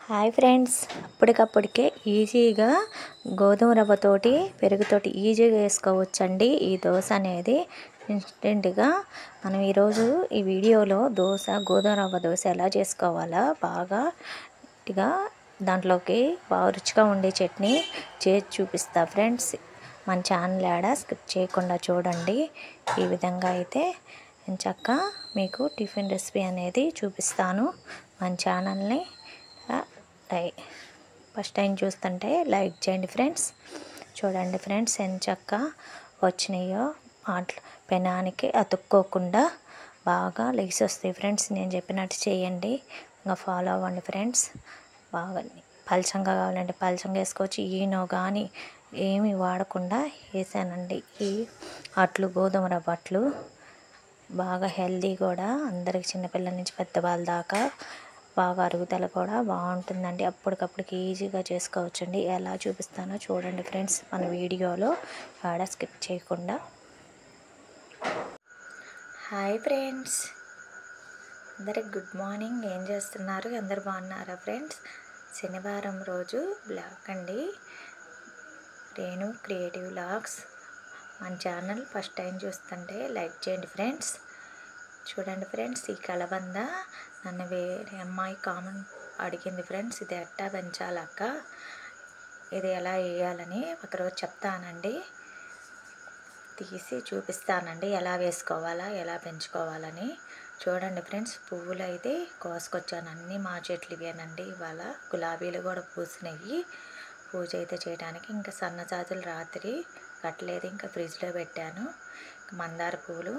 Hi friends, అప్పటికప్పటికే ఈజీగా గోధుమ రవ్వతోటి పెరుగుతోటి ఈజీగా వేసుకోవచ్చండి ఈ దోశ అనేది. ఇన్స్టెంట్గా మనం ఈరోజు ఈ వీడియోలో గోధుమ రవ్వ దోశ ఎలా చేసుకోవాలో బాగా గట్టిగా దాంట్లోకి బాగా రుచిగా ఉండే చట్నీ చేసి చూపిస్తా ఫ్రెండ్స్. మన ఛానల్ యాడ స్కిప్ చేయకుండా చూడండి. ఈ విధంగా అయితే చక్కగా మీకు టిఫిన్ రెసిపీ అనేది చూపిస్తాను. మన ఛానల్ని ఫస్ట్ టైం చూస్తుంటే లైక్ చేయండి ఫ్రెండ్స్. చూడండి ఫ్రెండ్స్ ఎంత చక్కగా వచ్చినాయో, పెనానికి అతుక్కోకుండా బాగా లెగ్స్ వస్తాయి ఫ్రెండ్స్. నేను చెప్పినట్టు చేయండి, ఇంకా ఫాలో అవ్వండి ఫ్రెండ్స్. బాగా పలచంగా కావాలంటే పలచంగా వేసుకోవచ్చు. ఈనో కానీ ఏమి వాడకుండా వేసానండి ఈ గోధుమ రవ్వ అట్లు. బాగా హెల్దీ కూడా, అందరికి చిన్నపిల్లల నుంచి పెద్దవాళ్ళ దాకా బాగా అరుగుదల కూడా బాగుంటుందండి. అప్పటికప్పటికి ఈజీగా చేసుకోవచ్చండి. ఎలా చూపిస్తానో చూడండి ఫ్రెండ్స్ మన వీడియోలో, ఆడ స్కిప్ చేయకుండా. హాయ్ ఫ్రెండ్స్, అందరికి గుడ్ మార్నింగ్. ఏం చేస్తున్నారు? అందరు బాగున్నారా ఫ్రెండ్స్? శనివారం రోజు బ్లాగ్ అండి, రేణు క్రియేటివ్ వ్లాగ్స్. మన ఛానల్ ఫస్ట్ టైం చూస్తుంటే లైక్ చేయండి ఫ్రెండ్స్. చూడండి ఫ్రెండ్స్, ఈ కలబంద నన్ను వేరే అమ్మాయి కామెంట్ అడిగింది ఫ్రెండ్స్, ఇది ఎట్టా పెంచాలక్క, ఇది ఎలా వేయాలని ఒకరోజు చెప్తానండి, తీసి చూపిస్తానండి ఎలా వేసుకోవాలా ఎలా పెంచుకోవాలని. చూడండి ఫ్రెండ్స్, పువ్వులు అయితే కోసుకొచ్చాను, అన్నీ మా చెట్లు ఇవేనండి. ఇవాళ గులాబీలు కూడా పూసినాయి పూజ అయితే చేయడానికి. ఇంకా సన్నజాజులు రాత్రి కట్టలేదు, ఇంకా ఫ్రిడ్జ్లో పెట్టాను. మందార పువ్వులు,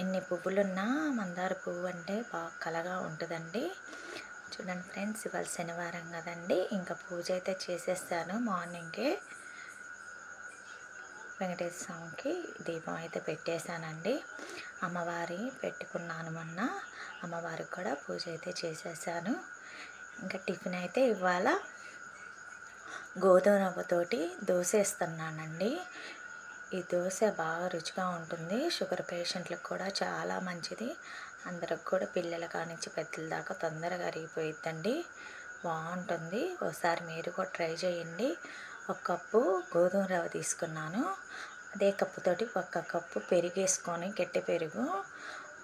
ఇన్ని పువ్వులున్నా మందార పువ్వు అంటే బాగా కలగా ఉంటుందండి. చూడండి ఫ్రెండ్స్, ఇవాళ శనివారం కదండి, ఇంకా పూజ అయితే చేసేస్తాను. మార్నింగే వెంకటేశ్వర స్వామికి దీపం అయితే పెట్టేశానండి. అమ్మవారి పెట్టుకున్నాను మొన్న, అమ్మవారికి కూడా పూజ అయితే చేసేసాను. ఇంకా టిఫిన్ అయితే ఇవాళ గోధుమ రవ్వతోటి దోశ వేస్తున్నానండి. ఈ దోశ బాగా రుచిగా ఉంటుంది, షుగర్ పేషెంట్లకు కూడా చాలా మంచిది. అందరికి కూడా, పిల్లల కానించి పెద్దల దాకా తొందరగా అరిగిపోయిద్దండి, బాగుంటుంది. ఒకసారి మీరు కూడా ట్రై చేయండి. ఒక కప్పు గోధుమ రవ్వ తీసుకున్నాను, అదే కప్పుతోటి 1 కప్పు పెరుగు వేసుకొని, గట్టి పెరుగు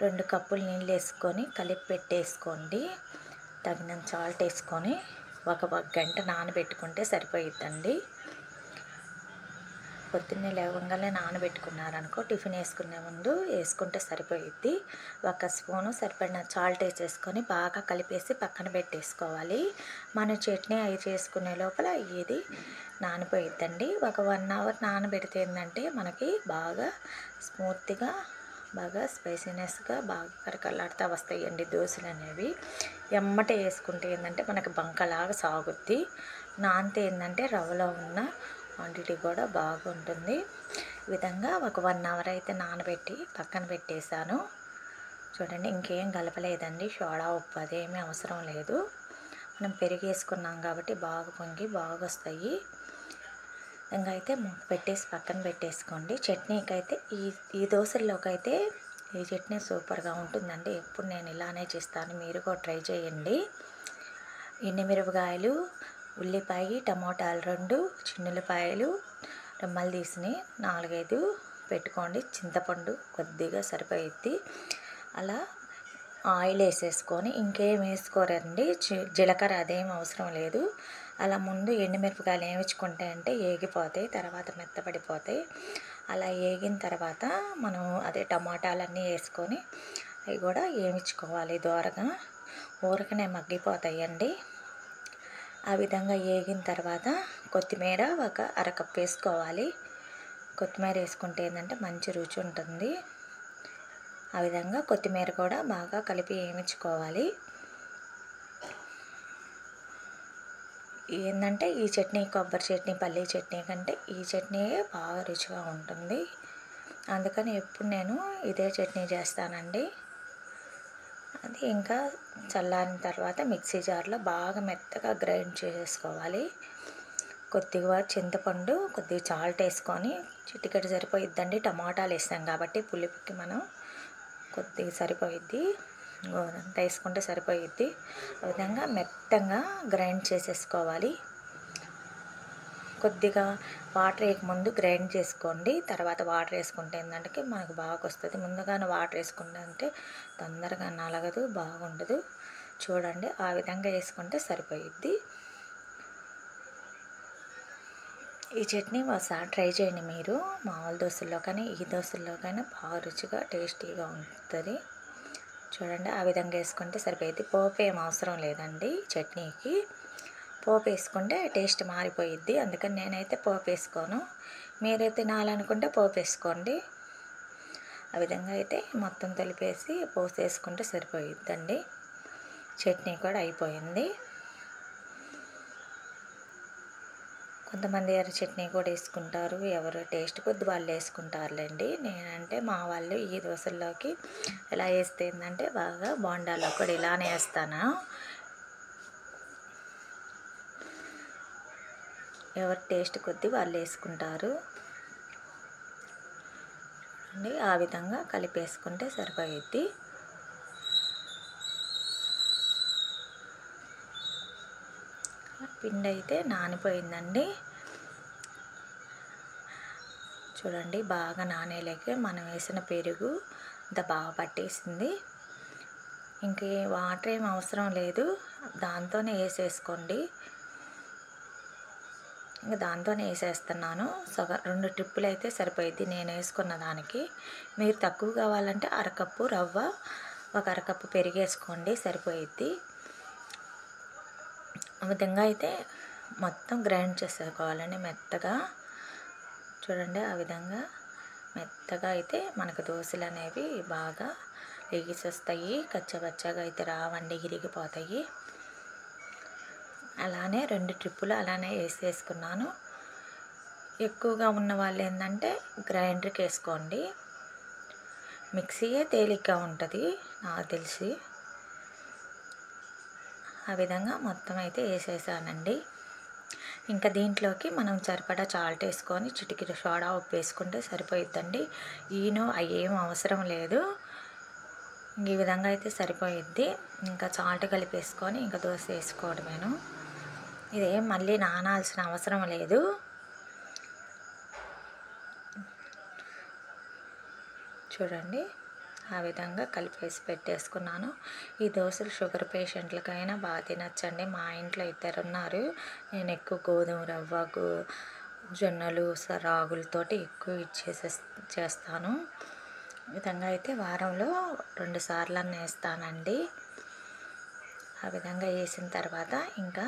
2 కప్పులు నీళ్ళు వేసుకొని కలిపి పెట్టేసుకోండి. తగినంత సాల్ట్ వేసుకొని ఒక గంట నానబెట్టుకుంటే సరిపోయిద్దండి. పొద్దున్నే లేవగానే నానబెట్టుకున్నారనుకో, టిఫిన్ వేసుకునే ముందు వేసుకుంటే సరిపోయిద్ది. 1 స్పూను సరిపడిన సాల్ట్ వేసేసుకొని బాగా కలిపేసి పక్కన పెట్టేసుకోవాలి. మన చట్నీ అవి చేసుకునే లోపల ఇది నానిపోయిద్దండి. ఒక 1 అవర్ నానబెడితే ఏంటంటే మనకి బాగా స్మూత్గా, బాగా స్పైసీనెస్గా బాగా కరకలాడుతూ వస్తాయండి దోశలు అనేవి. ఎమ్మటే వేసుకుంటే ఏంటంటే మనకి బంకలాగా సాగుద్ది. నానితే ఏంటంటే రవ్వలో ఉన్న క్వాంటిటీ కూడా బాగుంటుంది. ఈ విధంగా ఒక 1 అవర్ అయితే నానబెట్టి పక్కన పెట్టేశాను. చూడండి, ఇంకేం కలపలేదండి, సోడా ఉప్పు అదేమీ అవసరం లేదు. మనం పెరుగు వేసుకున్నాం కాబట్టి బాగా పొంగి బాగా వస్తాయి. ఇంకా అయితే మూత పెట్టేసి పక్కన పెట్టేసుకోండి. చట్నీకి అయితే ఈ దోశల్లోకి అయితే ఈ చట్నీ సూపర్గా ఉంటుందండి. ఎప్పుడు నేను ఇలానే చేస్తాను, మీరు కూడా ట్రై చేయండి. ఎండుమిరపకాయలు, ఉల్లిపాయ, టమోటాలు 2, చిన్నులపాయలు రెమ్మలు తీసి 4-5 పెట్టుకోండి. చింతపండు కొద్దిగా సరిపోయిద్ది. అలా ఆయిల్ వేసేసుకొని, ఇంకేం వేసుకోరండి, జీలకర్ర అదేం అవసరం లేదు. అలా ముందు ఎండుమిరపకాయలు వేయించుకుంటే ఏగిపోతాయి, తర్వాత మెత్తపడిపోతాయి. అలా వేగిన తర్వాత మనం టమాటాలన్నీ వేసుకొని అవి కూడా వేయించుకోవాలి దోరగా, ఊరకనే మగ్గిపోతాయండి. ఆ విధంగా వేగిన తర్వాత కొత్తిమీర ఒక 1/2 కప్పు వేసుకోవాలి. కొత్తిమీర వేసుకుంటే ఏంటంటే మంచి రుచి ఉంటుంది. ఆ విధంగా కొత్తిమీర కూడా బాగా కలిపి వేయించుకోవాలి. ఏంటంటే ఈ చట్నీ కొబ్బరి చట్నీ, పల్లీ చట్నీ కంటే ఈ చట్నీ బాగా రుచిగా ఉంటుంది. అందుకని ఎప్పుడు నేను ఇదే చట్నీ చేస్తానండి. అది ఇంకా చల్లారిన తర్వాత మిక్సీ జార్లో బాగా మెత్తగా గ్రైండ్ చేసేసుకోవాలి. కొద్దిగా చింతపండు, కొద్దిగా సాల్ట్ వేసుకొని, చిటికెడు సరిపోయిద్దండి. టమాటాలు వేస్తాం కాబట్టి పులుపుకి మనం కొద్దిగా సరిపోయిద్ది. గోరంత వేసుకుంటే సరిపోయిద్ది. ఆ విధంగా మెత్తగా గ్రైండ్ చేసేసుకోవాలి. కొద్దిగా వాటర్ వేయకముందు గ్రైండ్ చేసుకోండి. తర్వాత వాటర్ వేసుకుంటే ఏంటంటే మనకు బాగా వస్తుంది. ముందుగానే వాటర్ వేసుకుంటే అంటే తొందరగా నలగదు, బాగుండదు. చూడండి, ఆ విధంగా వేసుకుంటే సరిపోయిద్ది. ఈ చట్నీ ఒకసారి ట్రై చేయండి మీరు. మామూలు దోశల్లో కానీ ఈ దోశల్లో కానీ బాగా రుచిగా టేస్టీగా ఉంటుంది. చూడండి, ఆ విధంగా వేసుకుంటే సరిపోయిద్ది. పోపు ఏం అవసరం లేదండి చట్నీకి. పోపు వేసుకుంటే టేస్ట్ మారిపోయిద్ది. అందుకని నేనైతే పోపు వేసుకోను. మీరైతే తినాలనుకుంటే పోపు వేసుకోండి. ఆ విధంగా అయితే మొత్తం కలిపేసి పోసేసుకుంటే సరిపోయిద్దండి. చట్నీ కూడా అయిపోయింది. కొంతమంది ఎర్ర చట్నీ కూడా వేసుకుంటారు. ఎవరు టేస్ట్ కొద్ది వాళ్ళు వేసుకుంటారులేండి. నేనంటే మా వాళ్ళు ఈ దోశల్లోకి ఎలా వేస్తే ఏంటంటే బాగా బోండాల్లో కూడా ఇలానే వేస్తాను. ఎవరు టేస్ట్ కొద్ది వాళ్ళు వేసుకుంటారు అండి. ఆ విధంగా కలిపేసుకుంటే సరిపోయిద్ది. పిండి అయితే నానిపోయిందండి. చూడండి, బాగా నానేలేక మనం వేసిన పెరుగు అంత బాగా పట్టేసింది. ఇంకే వాటర్ ఏం అవసరం లేదు, దాంతోనే వేసేసుకోండి. ఇంకా దాంతోనే వేసేస్తున్నాను. 2 ట్రిప్పులు అయితే సరిపోయిద్ది నేను వేసుకున్న దానికి. మీరు తక్కువ కావాలంటే అరకప్పు రవ్వ, ఒక అరకప్పు పెరుగు వేసుకోండి, సరిపోయిద్ది. ఆ విధంగా అయితే మొత్తం గ్రైండ్ చేసుకోవాలండి మెత్తగా. చూడండి, ఆ విధంగా మెత్తగా అయితే మనకు దోశలు అనేవి బాగా ఎగిసొస్తాయి. కచ్చపచ్చగా అయితే రావండి, ఇరిగిపోతాయి. అలానే 2 ట్రిప్పులు అలానే వేసేసుకున్నాను. ఎక్కువగా ఉన్న వాళ్ళు ఏంటంటే గ్రైండర్కి వేసుకోండి. మిక్సీయే తేలిగ్గా ఉంటుంది నాకు తెలిసి. ఆ విధంగా మొత్తం అయితే వేసేసానండి. ఇంకా దీంట్లోకి మనం సరిపడా సాల్ట్ వేసుకొని చిటికెడు సోడా ఉప్పు వేసుకుంటే సరిపోయిద్దండి. ఈనో అయ్యేం అవసరం లేదు. ఈ విధంగా అయితే సరిపోయిద్ది. ఇంకా సాల్ట్ కలిపేసుకొని ఇంకా దోశ వేసుకోవడమేను. ఇదేం మళ్ళీ నానాల్సిన అవసరం లేదు. చూడండి, ఆ విధంగా కలిపేసి పెట్టేసుకున్నాను. ఈ దోశలు షుగర్ పేషెంట్లకైనా బాగా తినచ్చండి. మా ఇంట్లో 2 ఉన్నారు. నేను ఎక్కువ గోధుమ రవ్వ, జొన్నలు, రాగులతోటి ఎక్కువ చేస్తాను. ఈ విధంగా అయితే వారంలో 2 సార్లు వేస్తానండి. ఆ విధంగా వేసిన తర్వాత ఇంకా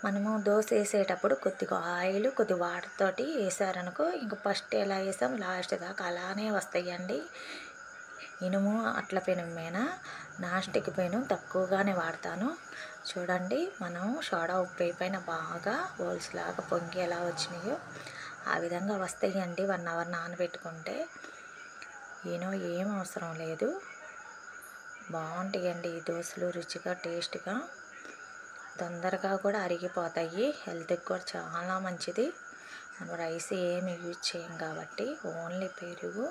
మనము దోశ వేసేటప్పుడు కొద్దిగా ఆయిల్, కొద్దిగా వాటర్ తోటి వేసారనుకో, ఇంకా ఫస్ట్ ఎలా వేసాం లాస్ట్ దాకా అలానే వస్తాయండి. ఇనుము అట్ల పెనం మీద నాన్ స్టిక్ పెనం తక్కువగానే వాడతాను. చూడండి, మనం సోడా ఉప్పు పైన బాగా హోల్స్ లాగా పొంగి ఎలా వచ్చినాయో ఆ విధంగా వస్తాయండి. 1 అవర్ నానబెట్టుకుంటే ఈనో ఏం అవసరం లేదు. బాగుంటాయండి ఈ దోశలు, రుచిగా టేస్ట్గా, తొందరగా కూడా అరిగిపోతాయి. హెల్త్కి కూడా చాలా మంచిది. మనం రైస్ ఏమి యూజ్ చేయం కాబట్టి ఓన్లీ పెరుగు,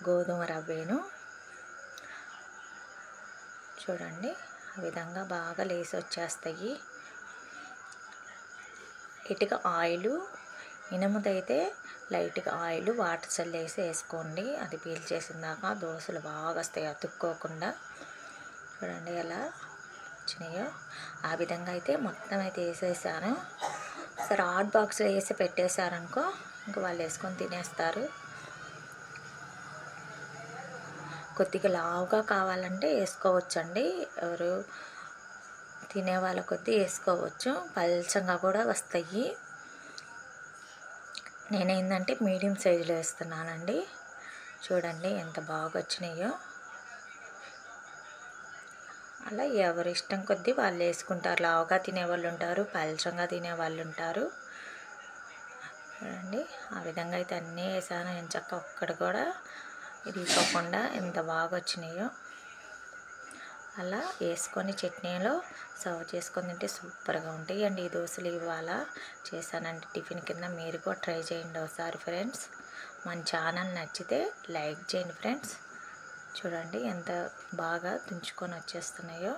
గోధుమ రవ్వేను. చూడండి, ఆ విధంగా బాగా లేసి వచ్చేస్తాయి. లైట్గా ఆయిల్, ఇనుముదైతే లైట్గా ఆయిల్ వాటర్ చల్లేసి వేసుకోండి. అది పీల్చేసిందాక దోశలు బాగా వస్తాయి అతుక్కోకుండా. చూడండి ఎలా వచ్చినాయో. ఆ విధంగా అయితే మొత్తం అయితే వేసేసాను. సరే, హాట్ బాక్స్లో వేసి పెట్టేశారనుకో ఇంక వాళ్ళు వేసుకొని తినేస్తారు. కొద్దిగా లావుగా కావాలంటే వేసుకోవచ్చండి. ఎవరు తినే వాళ్ళ కొద్దీ వేసుకోవచ్చు. పల్చంగా కూడా వస్తాయి. నేనేంటంటే మీడియం సైజులో వేస్తున్నానండి. చూడండి ఎంత బాగా వచ్చినాయో. అలా ఎవరి ఇష్టం కొద్దీ వాళ్ళు వేసుకుంటారు. లావుగా తినేవాళ్ళు ఉంటారు, పల్చంగా తినేవాళ్ళు ఉంటారు. చూడండి, ఆ విధంగా అయితే అన్నీ వేసాను. ఎంచక్క ఒక్కటి కూడా ఇరిగిపోకుండా ఎంత బాగా వచ్చినాయో. అలా వేసుకొని చట్నీలో సర్వ్ చేసుకొని తింటే సూపర్గా ఉంటాయండి ఈ దోశలు. ఇవాళ చేశానండి టిఫిన్ కింద. మీరు కూడా ట్రై చేయండి ఒకసారి ఫ్రెండ్స్. మన ఛానల్ నచ్చితే లైక్ చేయండి ఫ్రెండ్స్. చూడండి ఎంత బాగా తుంచుకొని వచ్చేస్తున్నాయో.